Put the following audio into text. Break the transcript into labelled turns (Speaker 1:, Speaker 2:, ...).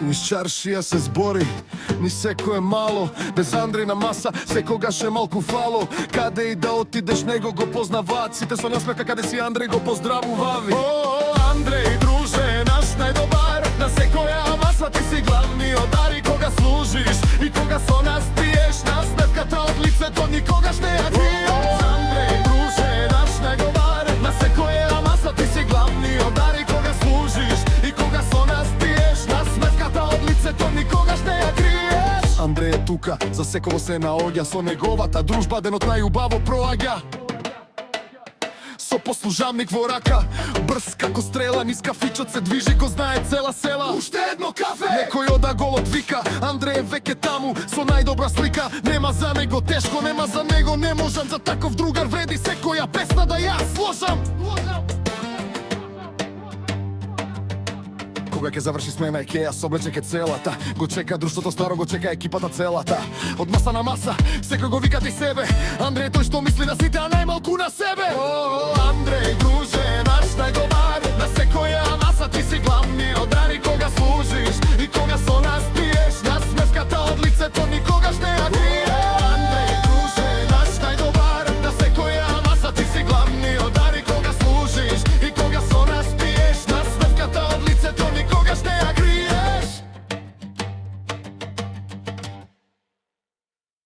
Speaker 1: Низ чаршија се збори, ни секој е мало. Без Андреј на маса, секогаш е малку фало. Каде и да отидеш, него го познаваат. Сите со насмеха, каде си Андреј го поздравувави. О, Андреј, друже, наш најдобар. На секоја маса ти си главниот дар. И кога служиш, и кога со нас пиеш, насмевката од лицето никогаш не ја криеш. Андреј, друже, наш најдобар. На секоја маса ти си главниот дар. И кога служиш, и кога со нас пиеш, насмевката од лицето никогаш не ја криеш. Андреј е тука, за секој се наоѓа. Со неговата дружба денот најубаво проаѓа. Со послужамник во рака, брз како стрела, низ кафичот се движи, го знае цела села. Уште едно кафе! Некој ода гол отвика, Андреј е веќе таму, со најдобра слика. Нема за него тешко, нема за него не можам. За таков другар вреди секоја песна да ја сложам. Кога ќе заврши смена и ќе ја соблече ке целата. Го чека друштвото старо, го чека екипата целата. Од маса на маса, секој го вика ти себе. Андреј тој што мисли на сите, а најмалку на себе. О, Андреј, друже, наш најдобар. На секоја